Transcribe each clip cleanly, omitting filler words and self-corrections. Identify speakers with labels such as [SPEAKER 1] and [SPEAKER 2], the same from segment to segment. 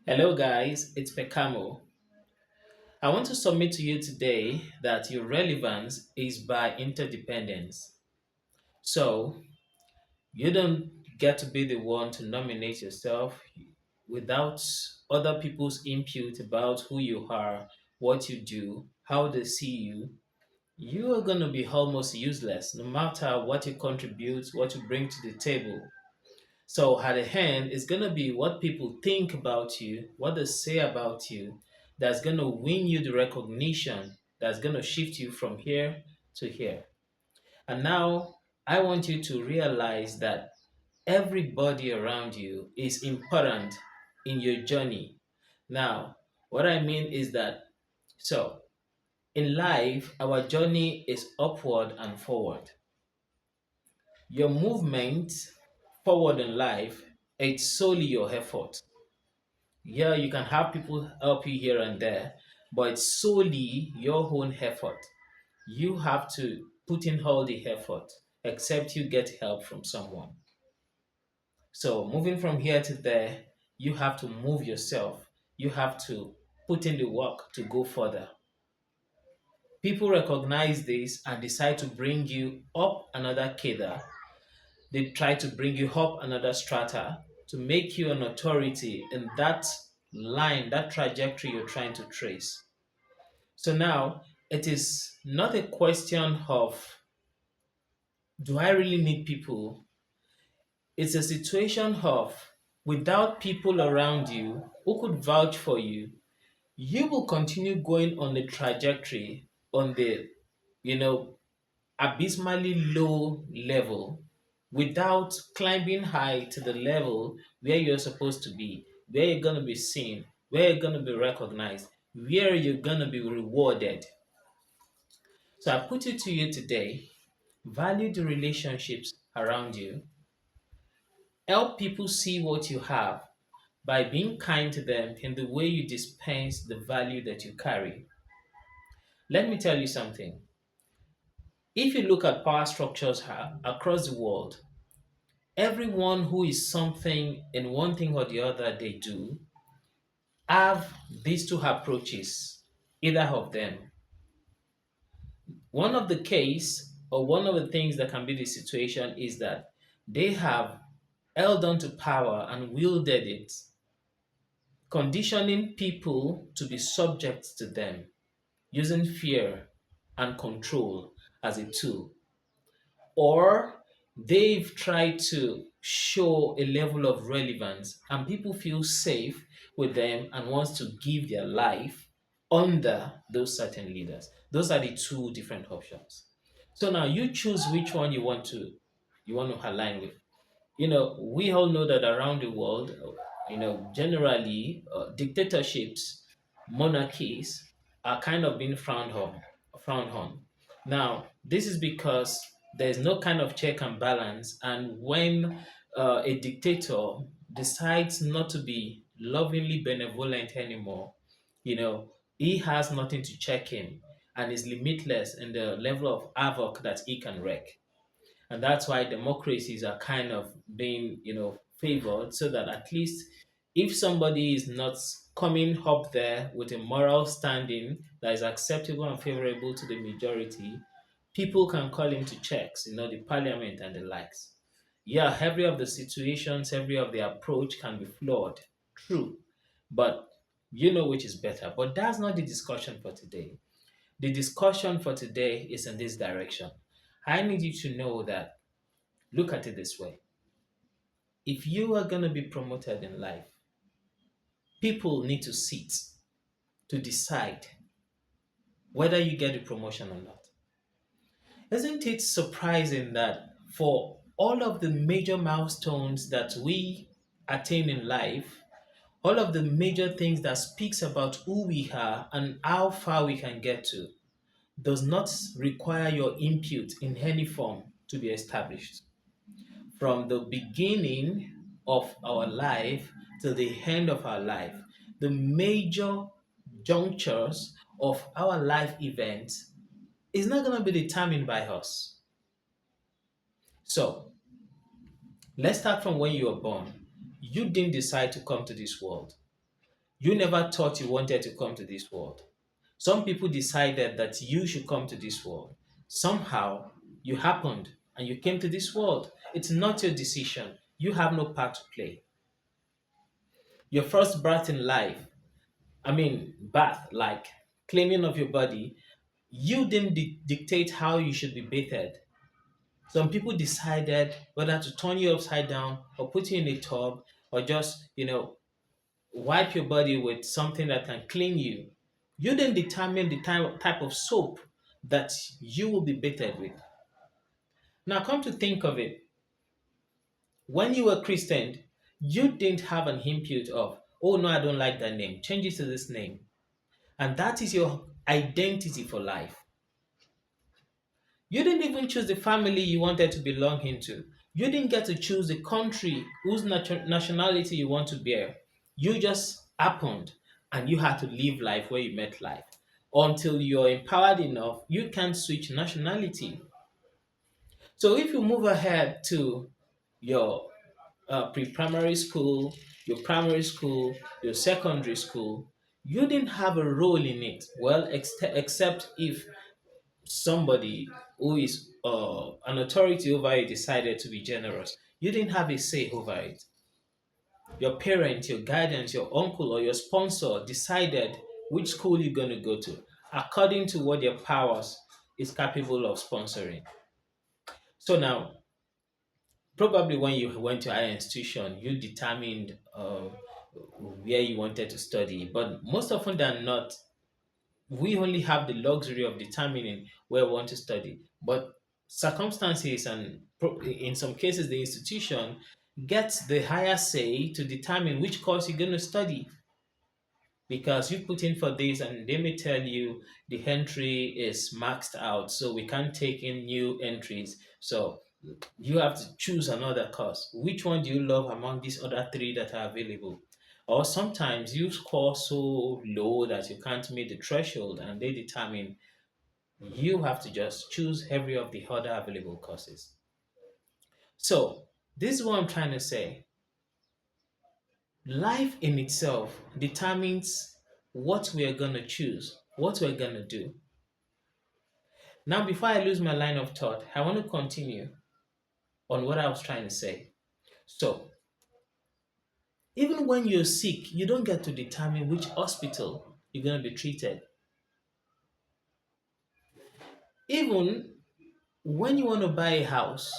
[SPEAKER 1] Hello, guys, it's Pekamo. I want to submit to you today that your relevance is by interdependence. So, you don't get to be the one to nominate yourself without other people's input about who you are, what you do, how they see you. You are going to be almost useless no matter what you contribute, what you bring to the table. So at the end, it's gonna be what people think about you, what they say about you, that's gonna win you the recognition, that's gonna shift you from here to here. And now I want you to realize that everybody around you is important in your journey. Now, what I mean is that so in life, our journey is upward and forward. Your movement forward in life, it's solely your effort. Yeah, you can have people help you here and there, but it's solely your own effort. You have to put in all the effort, except you get help from someone. So, moving from here to there, you have to move yourself. You have to put in the work to go further. People recognize this and decide to bring you up another cadre. They try to bring you up another strata to make you an authority in that line, that trajectory you're trying to trace. So now it is not a question of do I really need people? It's a situation of without people around you who could vouch for you, you will continue going on the trajectory on the you know abysmally low level without climbing high to the level where you're supposed to be, where you're going to be seen, where you're going to be recognized, where you're going to be rewarded. So I put it to you today, value the relationships around you, help people see what you have by being kind to them in the way you dispense the value that you carry. Let me tell you something. If you look at power structures across the world, everyone who is something in one thing or the other they do have these two approaches, either of them. One of the case or one of the things that can be the situation is that they have held on to power and wielded it, conditioning people to be subject to them, using fear and control as a tool. Or they've tried to show a level of relevance and people feel safe with them and wants to give their life under those certain leaders. Those are the two different options. So now you choose which one you want to align with. We all know that around the world, generally dictatorships, monarchies are kind of being frowned on. Now, this is because there's no kind of check and balance, and when a dictator decides not to be lovingly benevolent anymore, he has nothing to check him and is limitless in the level of havoc that he can wreak. And that's why democracies are kind of being favored, so that at least if somebody is not coming up there with a moral standing that is acceptable and favorable to the majority, people can call him to checks, the parliament and the likes. Yeah, every of the situations, every of the approach can be flawed, true, but you know which is better. But that's not the discussion for today. The discussion for today is in this direction. I need you to know that, look at it this way. If you are going to be promoted in life, people need to sit to decide whether you get the promotion or not. Isn't it surprising that for all of the major milestones that we attain in life, all of the major things that speaks about who we are and how far we can get to, does not require your input in any form to be established? From the beginning of our life to the end of our life, the major junctures of our life events is not going to be determined by us. So let's start from when you were born. You didn't decide to come to this world. You never thought you wanted to come to this world. Some people decided that you should come to this world. Somehow you happened and you came to this world. It's not your decision. You have no part to play. Your first birth in life, birth, like cleaning of your body, you didn't dictate how you should be bathed. Some people decided whether to turn you upside down or put you in a tub or just, wipe your body with something that can clean you. You then determine the type of soap that you will be bathed with. Now, come to think of it, when you were Christian, you didn't have an input of, oh no, I don't like that name, change it to this name. And that is your identity for life. You didn't even choose the family you wanted to belong into. You didn't get to choose the country whose nationality you want to bear. You just happened and you had to live life where you met life. Until you're empowered enough, you can switch nationality. So if you move ahead to your pre-primary school, your primary school, your secondary school, you didn't have a role in it. Well, except if somebody who is an authority over it decided to be generous. You didn't have a say over it. Your parent, your guidance, your uncle, or your sponsor decided which school you're going to go to according to what their powers is capable of sponsoring. So now, probably when you went to higher institution, you determined where you wanted to study. But most often than not, we only have the luxury of determining where we want to study. But circumstances and in some cases, the institution gets the higher say to determine which course you're going to study because you put in for this and they may tell you the entry is maxed out, so we can't take in new entries. So you have to choose another course. Which one do you love among these other three that are available? Or sometimes you score so low that you can't meet the threshold and they determine you have to just choose every of the other available courses. So this is what I'm trying to say. Life in itself determines what we are going to choose, what we're going to do. Now, before I lose my line of thought, I want to continue on what I was trying to say. So, even when you're sick, you don't get to determine which hospital you're going to be treated. Even when you want to buy a house,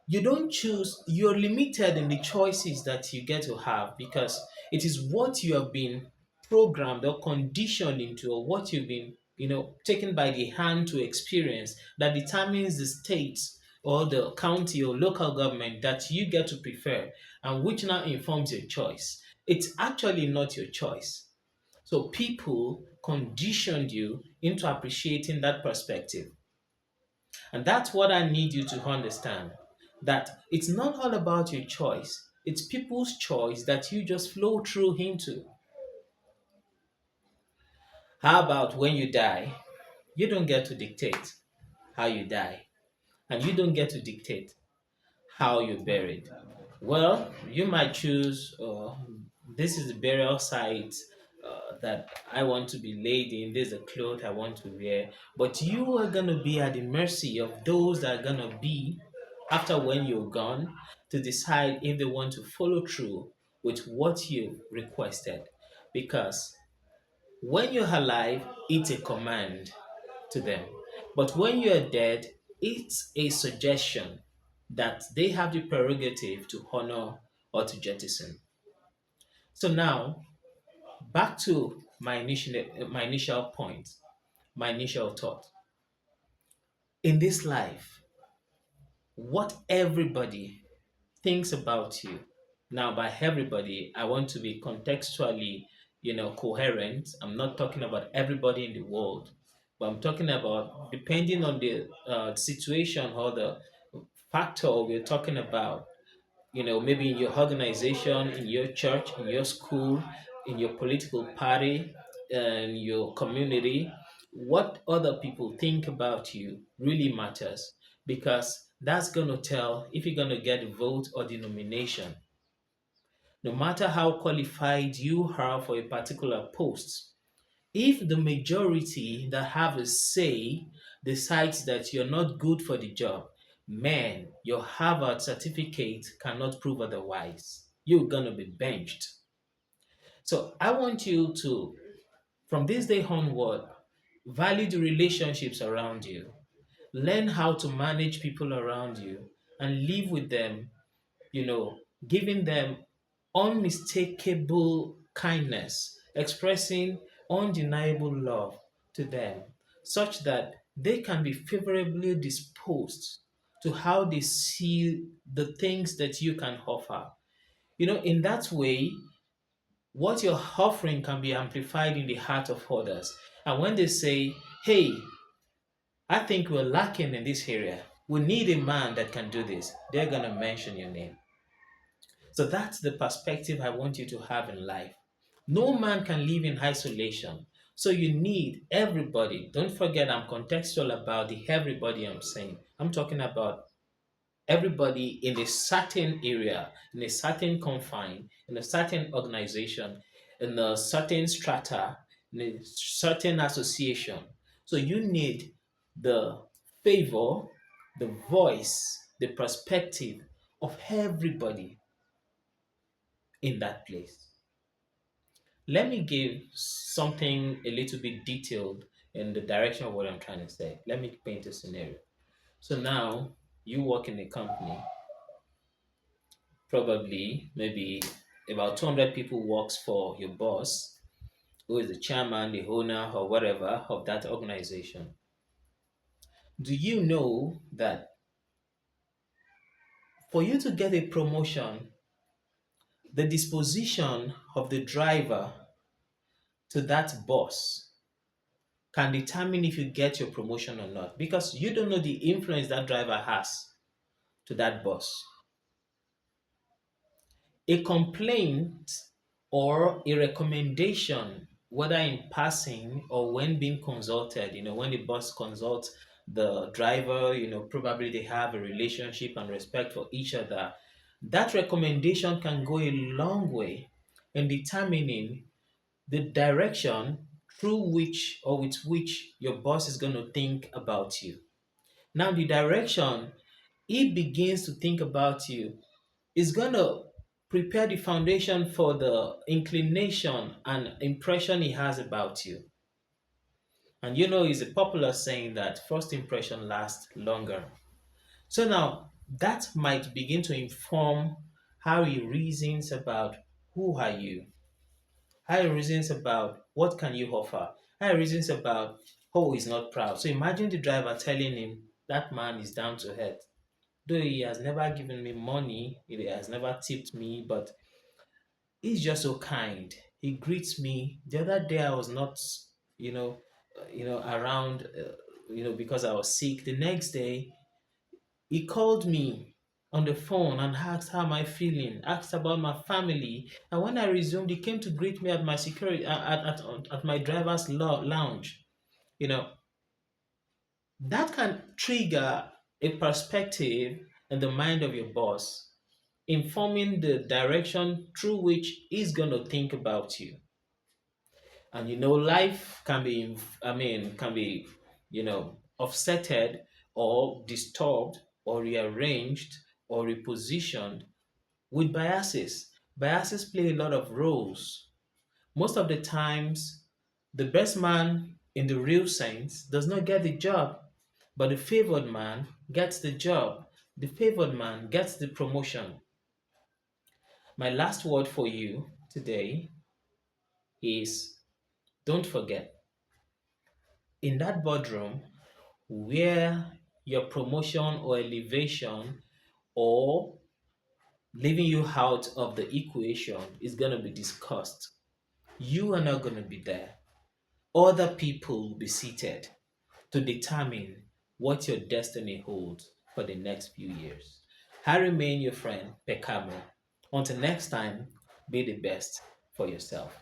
[SPEAKER 1] you don't choose, you're limited in the choices that you get to have because it is what you have been programmed or conditioned into, or what you've been, taken by the hand to experience that determines the state or the county or local government that you get to prefer and which now informs your choice. It's actually not your choice. So people conditioned you into appreciating that perspective. And that's what I need you to understand, that it's not all about your choice, it's people's choice that you just flow through into. How about when you die? You don't get to dictate how you die, and you don't get to dictate how you're buried. Well, you might choose this is the burial site that I want to be laid in, this is the clothes I want to wear, but you are going to be at the mercy of those that are going to be after when you're gone to decide if they want to follow through with what you requested. Because when you're alive, it's a command to them. But when you're dead, it's a suggestion that they have the prerogative to honor or to jettison. So now, back to my initial point, my initial thought. In this life, what everybody thinks about you. Now, by everybody, I want to be contextually, coherent. I'm not talking about everybody in the world, but I'm talking about depending on the situation or the factor we're talking about. Maybe in your organization, in your church, in your school, in your political party, and your community, what other people think about you really matters because that's going to tell if you're going to get a vote or the nomination. no matter how qualified you are for a particular post, if the majority that have a say decides that you're not good for the job, man, your Harvard certificate cannot prove otherwise. You're gonna be benched. So I want you to, from this day onward, value the relationships around you. Learn how to manage people around you and live with them, giving them unmistakable kindness, expressing undeniable love to them, such that they can be favorably disposed to how they see the things that you can offer. In that way, what you're offering can be amplified in the heart of others. And when they say, hey, I think we're lacking in this area, we need a man that can do this, they're going to mention your name. So that's the perspective I want you to have in life. No man can live in isolation. So you need everybody. Don't forget, I'm contextual about the everybody I'm saying. I'm talking about everybody in a certain area, in a certain confine, in a certain organization, in a certain strata, in a certain association. So you need the favor, the voice, the perspective of everybody in that place. Let me give something a little bit detailed in the direction of what I'm trying to say. Let me paint a scenario. So now you work in a company, probably maybe about 200 people works for your boss, who is the chairman, the owner, or whatever of that organization. Do you know that for you to get a promotion, the disposition of the driver to that boss can determine if you get your promotion or not, because you don't know the influence that driver has to that boss. A complaint or a recommendation, whether in passing or when being consulted, when the boss consults the driver, probably they have a relationship and respect for each other. That recommendation can go a long way in determining the direction through which or with which your boss is going to think about you. Now, the direction he begins to think about you is going to prepare the foundation for the inclination and impression he has about you. And it's a popular saying that first impression lasts longer. So now that might begin to inform how he reasons about who are you, how he reasons about what can you offer, how he reasons about oh he's not proud. So imagine the driver telling him that man is down to earth. Though he has never given me money, he has never tipped me, but he's just so kind. He greets me. The other day I was not, around, because I was sick. The next day he called me on the phone and asked how am I feeling, asked about my family. And when I resumed, he came to greet me at my security at my driver's lounge. You know, that can trigger a perspective in the mind of your boss, informing the direction through which he's going to think about you. And life can be, offsetted or disturbed or rearranged or repositioned with biases. Biases play a lot of roles. Most of the times, the best man in the real sense does not get the job, but the favored man gets the job. The favored man gets the promotion. My last word for you today is don't forget, in that boardroom where your promotion or elevation or leaving you out of the equation is going to be discussed, you are not going to be there. Other people will be seated to determine what your destiny holds for the next few years. I remain your friend, Pekamo. Until next time, be the best for yourself.